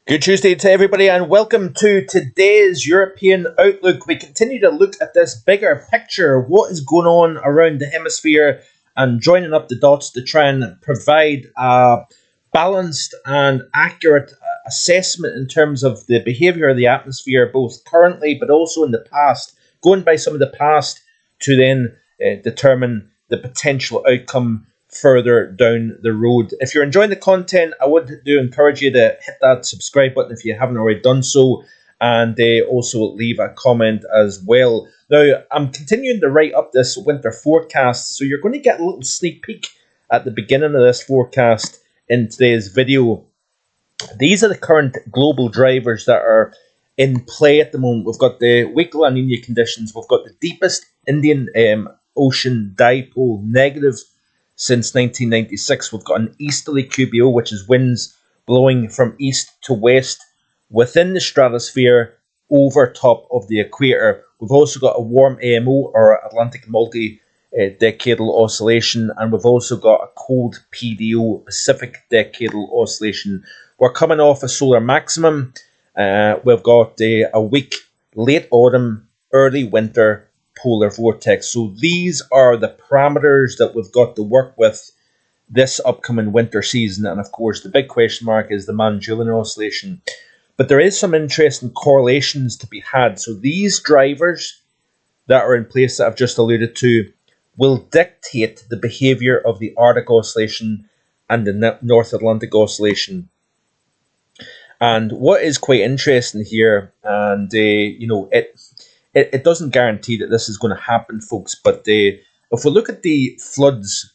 Good Tuesday to everybody, and welcome to today's European Outlook. We continue to look at this bigger picture of what is going on around the hemisphere and joining up the dots to try and provide a balanced and accurate assessment in terms of the behaviour of the atmosphere, both currently but also in the past, going by some of the past to then determine the potential outcome further down the road. If you're enjoying the content, I would do encourage you to hit that subscribe button if you haven't already done so, and also leave a comment as well. Now, I'm continuing to write up this winter forecast, so you're going to get a little sneak peek at the beginning of this forecast in today's video. These are the current global drivers that are in play at the moment. We've got the weak La Nina conditions. We've got the deepest Indian Ocean dipole negative since 1996. We've got an easterly QBO, which is winds blowing from east to west within the stratosphere over top of the equator. We've also got a warm AMO, or Atlantic multi-decadal oscillation, and we've also got a cold PDO, Pacific decadal oscillation. We're coming off a solar maximum. We've got a weak late autumn, early winter polar vortex. So these are the parameters that we've got to work with this upcoming winter season. And of course, the big question mark is the Mann-Julian oscillation. But there is some interesting correlations to be had. So these drivers that are in place that I've just alluded to will dictate the behavior of the Arctic oscillation and the North Atlantic oscillation. And what is quite interesting here, and it doesn't guarantee that this is going to happen, folks, but if we look at the floods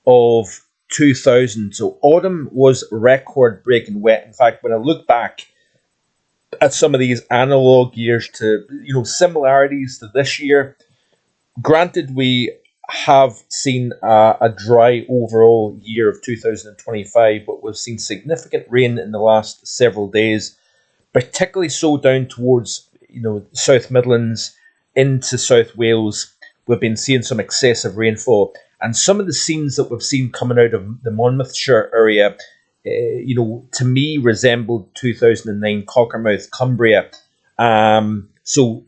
of 2000, so autumn was record-breaking wet. In fact, when I look back at some of these analog years to, similarities to this year, granted we have seen a dry overall year of 2025, but we've seen significant rain in the last several days, particularly so down towards South Midlands into South Wales. We've been seeing some excessive rainfall, and some of the scenes that we've seen coming out of the Monmouthshire area, to me resembled 2009 Cockermouth, Cumbria. So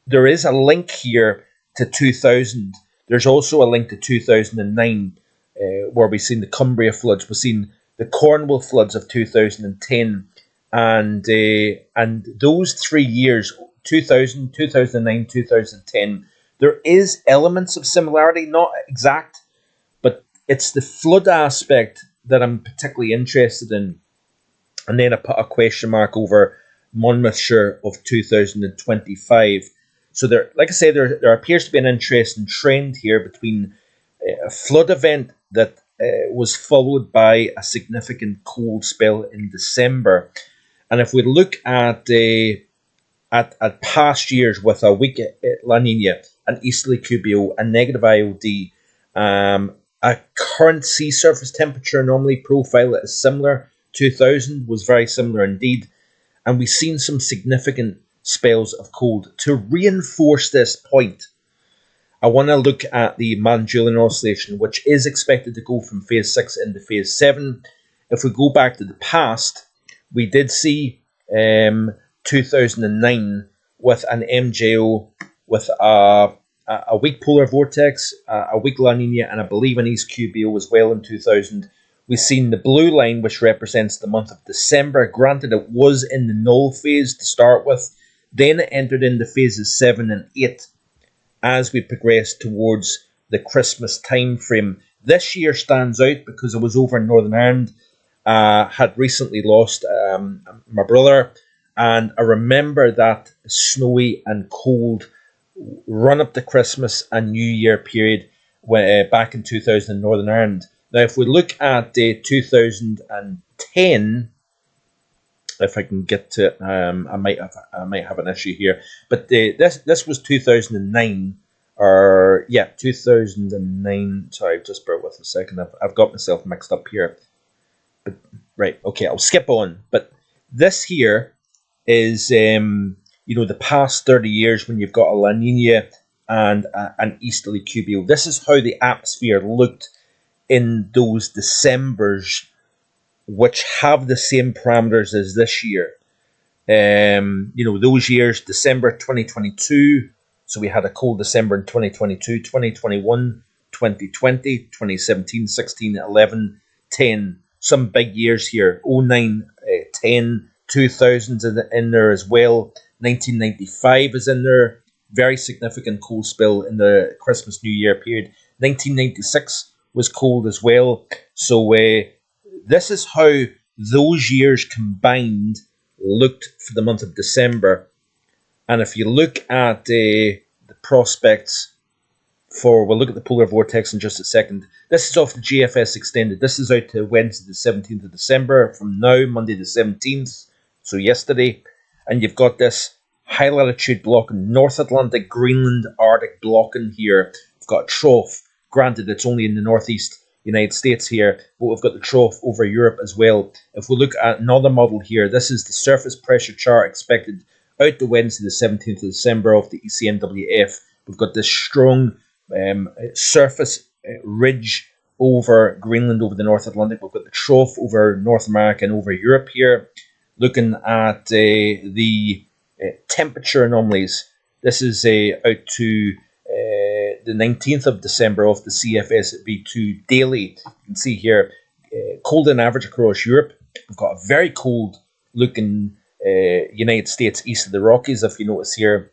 there is a link here to 2000. There's also a link to 2009, where we've seen the Cumbria floods. We've seen the Cornwall floods of 2010, and those 3 years, 2000, 2009, 2010, there is elements of similarity, not exact, but it's the flood aspect that I'm particularly interested in. And then I put a question mark over Monmouthshire of 2025. So there, like I say, there appears to be an interesting trend here between a flood event that was followed by a significant cold spell in December. And if we look at past years with a weak La Nina, an easterly QBO, a negative IOD, a current sea surface temperature anomaly profile that is similar, 2000 was very similar indeed, and we've seen some significant spells of cold. To reinforce this point, I want to look at the Mann-Julian oscillation, which is expected to go from phase 6 into phase 7. If we go back to the past, we did see 2009 with an MJO with a weak polar vortex, a weak La Nina, and I believe an East QBO as well in 2000. We've seen the blue line, which represents the month of December. Granted, it was in the null phase to start with. Then it entered into phases 7 and 8 as we progressed towards the Christmas time frame. This year stands out because I was over in Northern Ireland, had recently lost my brother, and I remember that snowy and cold run up to Christmas and New Year period back in 2000 in Northern Ireland. Now, if we look at 2010, if I can get to it, I might have an issue here, but this was 2009, 2009. Sorry, just bear with a second. I've got myself mixed up here. But right, okay, I'll skip on. But this here is the past 30 years when you've got a La Nina and an easterly QBO. This is how the atmosphere looked in those Decembers, which have the same parameters as this year. Those years, December 2022. So we had a cold December in 2022, 2021, 2020, 2017, 16, 11, 10. Some big years here. 09, 10, 2000 in there as well. 1995 is in there. Very significant cold spell in the Christmas New Year period. 1996 was cold as well. So this is how those years combined looked for the month of December. And if you look at the prospects we'll look at the polar vortex in just a second. This is off the GFS extended. This is out to Wednesday the 17th of December from now, Monday the 17th, so yesterday. And you've got this high latitude blocking, North Atlantic, Greenland, Arctic blocking here. We've got a trough. Granted, it's only in the northeast United States here, but we've got the trough over Europe as well. If we look at another model here, this is the surface pressure chart expected out to Wednesday the 17th of December of the ECMWF. We've got this strong surface ridge over Greenland, over the North Atlantic. We've got the trough over North America and over Europe here. Looking at the temperature anomalies, this is out to the 19th of December of the CFS-V2 daily. You can see here, cold on average across Europe. We've got a very cold looking United States east of the Rockies, if you notice here,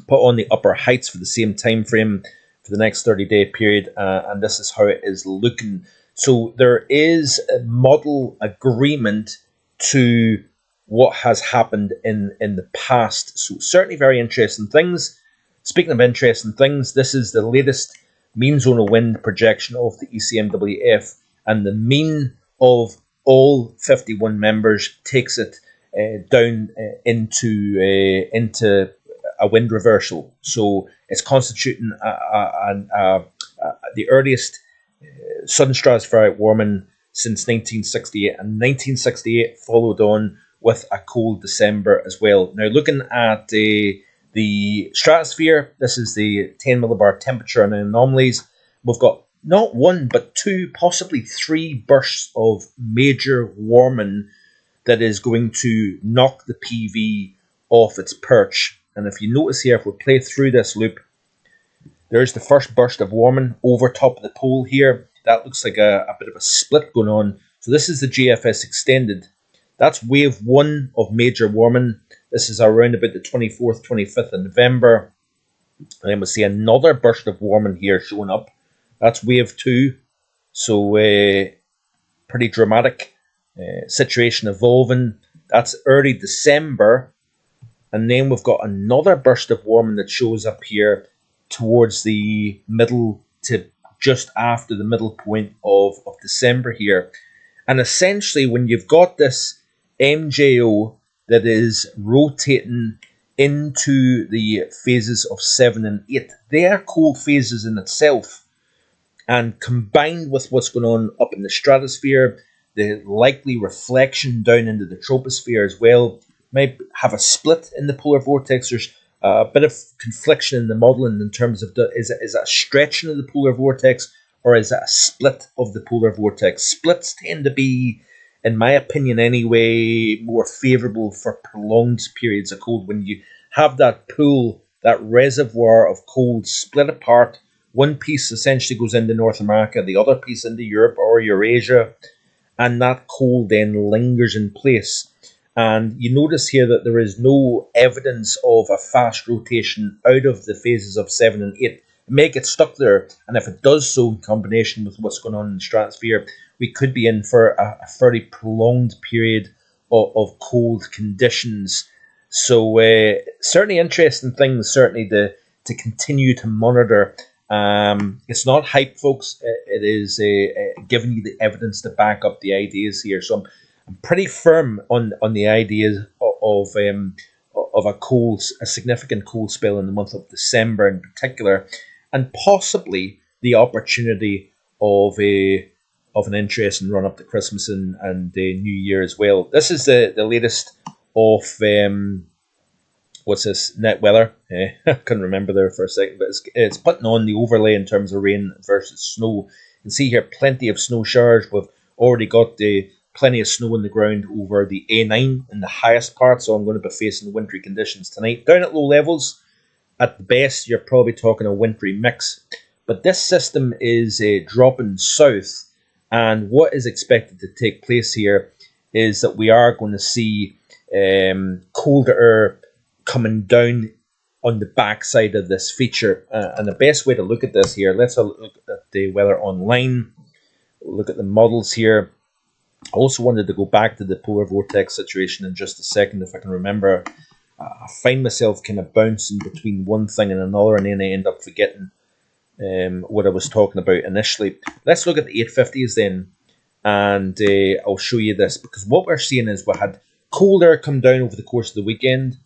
put on the upper heights for the same time frame for the next 30-day period, and this is how it is looking. So there is a model agreement to what has happened in the past. So certainly very interesting things. Speaking of interesting things, this is the latest mean zonal wind projection of the ECMWF, and the mean of all 51 members takes it down into a wind reversal. So it's constituting the earliest sudden stratospheric warming since 1968, and 1968 followed on with a cold December as well. Now, looking at the stratosphere, this is the 10 millibar temperature and anomalies. We've got not one, but two, possibly three bursts of major warming that is going to knock the PV off its perch. And if you notice here, if we play through this loop, there's the first burst of warming over top of the pole here. That looks like a bit of a split going on. So this is the GFS extended. That's wave one of major warming. This is around about the 24th, 25th of November. And then we'll see another burst of warming here showing up. That's wave two. So pretty dramatic situation evolving. That's early December. And then we've got another burst of warming that shows up here towards the middle to just after the middle point of December here. And essentially, when you've got this MJO that is rotating into the phases of 7 and 8, they are cold phases in itself. And combined with what's going on up in the stratosphere, the likely reflection down into the troposphere as well, might have a split in the polar vortex. There's a bit of confliction in the modelling in terms of is it a stretching of the polar vortex, or is it a split of the polar vortex? Splits tend to be, in my opinion anyway, more favourable for prolonged periods of cold. When you have that pool, that reservoir of cold split apart, one piece essentially goes into North America, the other piece into Europe or Eurasia, and that cold then lingers in place. And you notice here that there is no evidence of a fast rotation out of the phases of 7 and 8. It may get stuck there, and if it does so in combination with what's going on in the stratosphere, we could be in for a fairly prolonged period of cold conditions. So certainly interesting things, certainly to continue to monitor. It's not hype, folks. It is giving you the evidence to back up the ideas here. So I'm pretty firm on the ideas of a significant cold spell in the month of December in particular, and possibly the opportunity of an interesting run up to Christmas and New Year as well. This is the latest of what's this, net weather. I couldn't remember there for a second, but it's putting on the overlay in terms of rain versus snow. You can see here plenty of snow showers. We've already got the plenty of snow on the ground over the A9 in the highest part, so I'm going to be facing wintry conditions tonight. Down at low levels, at the best, you're probably talking a wintry mix. But this system is dropping south, and what is expected to take place here is that we are going to see colder air coming down on the backside of this feature. And the best way to look at this here, let's look at the weather online, look at the models here. I also wanted to go back to the polar vortex situation in just a second, if I can remember. I find myself kind of bouncing between one thing and another, and then I end up forgetting what I was talking about initially. Let's look at the 850s then, and I'll show you this, because what we're seeing is we had cold air come down over the course of the weekend.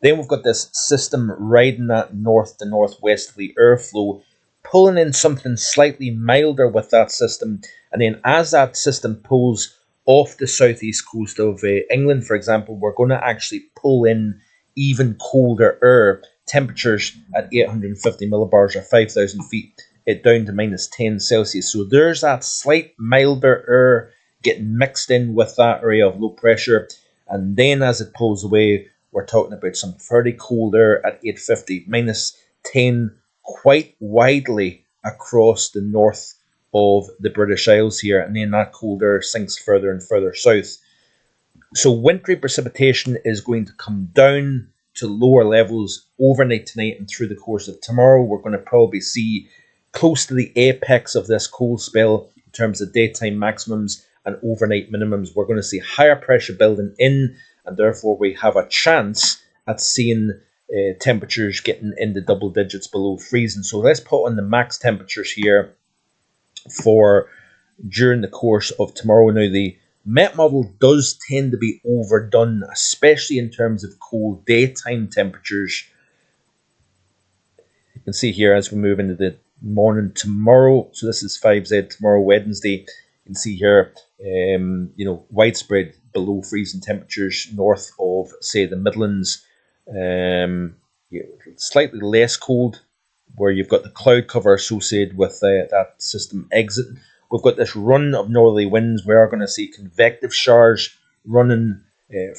Then we've got this system riding that north to northwesterly airflow, pulling in something slightly milder with that system. And then as that system pulls off the southeast coast of England, for example, we're going to actually pull in even colder air, temperatures at 850 millibars or 5,000 feet, down to minus 10 Celsius. So there's that slight milder air getting mixed in with that area of low pressure. And then as it pulls away, we're talking about some fairly cold air at 850, minus 10 quite widely across the north of the British Isles here. And then that cold air sinks further and further south. So wintry precipitation is going to come down to lower levels overnight tonight and through the course of tomorrow. We're going to probably see close to the apex of this cold spell in terms of daytime maximums and overnight minimums. We're going to see higher pressure building in, and therefore we have a chance at seeing temperatures getting into double digits below freezing. So let's put on the max temperatures here for during the course of tomorrow. Now, the Met model does tend to be overdone, especially in terms of cold daytime temperatures. You can see here as we move into the morning tomorrow. So this is 5Z tomorrow, Wednesday. You can see here, widespread below freezing temperatures north of, say, the Midlands. Slightly less cold, where you've got the cloud cover associated with that system exit. We've got this run of northerly winds. We are going to see convective showers running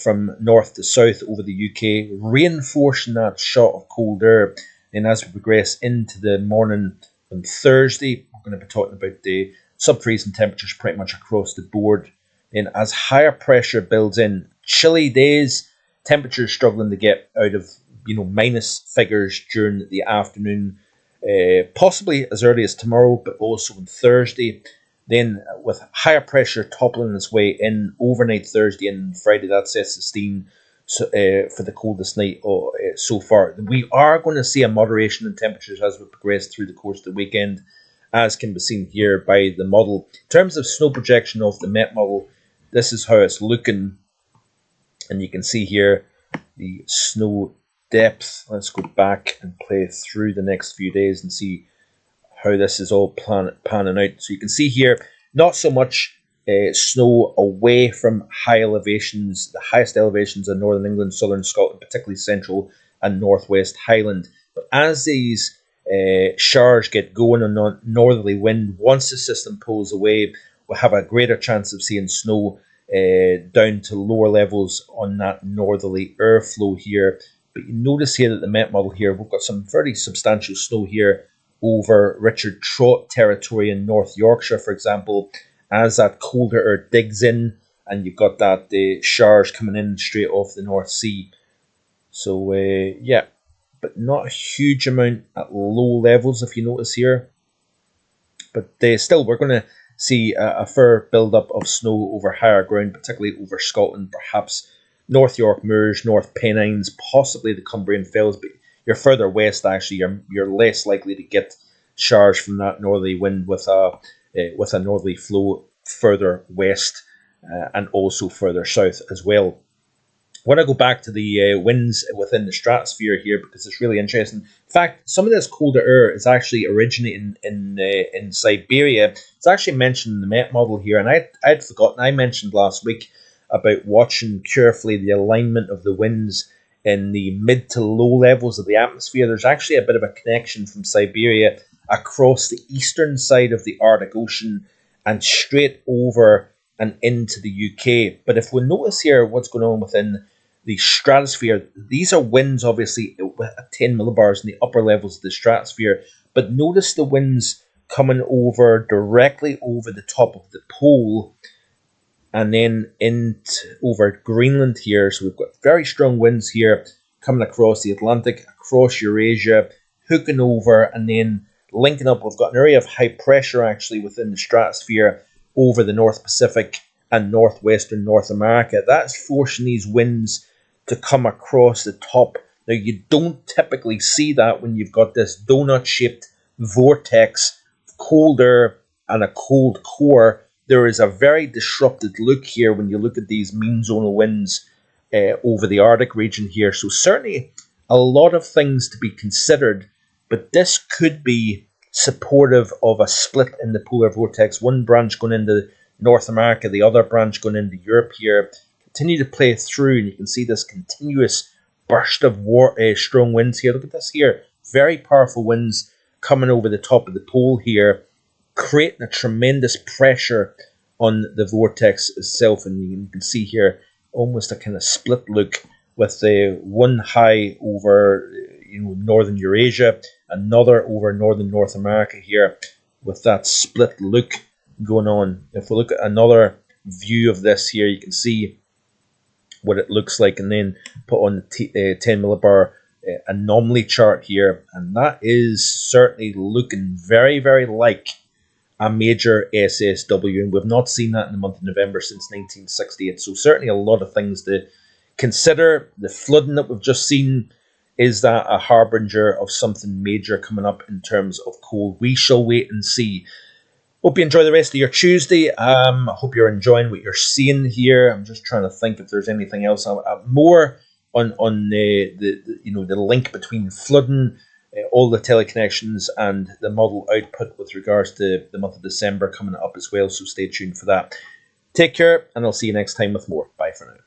from north to south over the UK, reinforcing that shot of cold air. And as we progress into the morning on Thursday, we're going to be talking about the sub-freezing temperatures pretty much across the board. And as higher pressure builds in, chilly days, temperatures struggling to get out of minus figures during the afternoon, possibly as early as tomorrow, but also on Thursday. Then with higher pressure toppling its way in overnight Thursday and Friday, that sets the scene for the coldest night so far. We are going to see a moderation in temperatures as we progress through the course of the weekend, as can be seen here by the model. In terms of snow projection of the Met model, this is how it's looking. And you can see here the snow depth. Let's go back and play through the next few days and see how this is all panning out. So you can see here, not so much snow away from high elevations, the highest elevations in northern England, southern Scotland, particularly central and northwest Highland. But as these showers get going on northerly wind, once the system pulls away, we'll have a greater chance of seeing snow down to lower levels on that northerly airflow here. But you notice here that the Met model here, we've got some fairly substantial snow here over Richard Trott territory in North Yorkshire, for example, as that colder air digs in, and you've got that showers coming in straight off the North Sea. So, but not a huge amount at low levels, if you notice here. But still, we're going to see a fair build-up of snow over higher ground, particularly over Scotland, perhaps North York Moors, North Pennines, possibly the Cumbrian Fells, but you're further west, actually, you're less likely to get showers from that northerly wind with a northerly flow further west and also further south as well. I want to go back to the winds within the stratosphere here because it's really interesting. In fact, some of this colder air is actually originating in Siberia. It's actually mentioned in the Met model here, and I'd forgotten. I mentioned last week about watching carefully the alignment of the winds in the mid to low levels of the atmosphere. There's actually a bit of a connection from Siberia across the eastern side of the Arctic Ocean and straight over and into the UK. But if we notice here what's going on within the stratosphere, these are winds obviously at 10 millibars in the upper levels of the stratosphere. But notice the winds coming over directly over the top of the pole and then over Greenland here. So we've got very strong winds here coming across the Atlantic, across Eurasia, hooking over and then linking up. We've got an area of high pressure actually within the stratosphere over the North Pacific and northwestern North America. That's forcing these winds to come across the top. Now, you don't typically see that when you've got this donut-shaped vortex, cold air and a cold core. There is a very disrupted look here when you look at these mean zonal winds over the Arctic region here. So certainly a lot of things to be considered, but this could be supportive of a split in the polar vortex. One branch going into North America, the other branch going into Europe here. Continue to play through, and you can see this continuous burst of strong winds here. Look at this here. Very powerful winds coming over the top of the pole here, creating a tremendous pressure on the vortex itself. And you can see here almost a kind of split look with the one high over northern Eurasia, another over northern North America here with that split look going on. If we look at another view of this here, you can see what it looks like, and then put on the 10 millibar anomaly chart here, and that is certainly looking very, very like a major SSW, and we've not seen that in the month of November since 1968. So certainly a lot of things to consider. The flooding that we've just seen, is that a harbinger of something major coming up in terms of cold? We shall wait and see. Hope you enjoy the rest of your Tuesday. I hope you're enjoying what you're seeing here. I'm just trying to think if there's anything else. More on the link between flooding, all the teleconnections, and the model output with regards to the month of December coming up as well. So stay tuned for that. Take care, and I'll see you next time with more. Bye for now.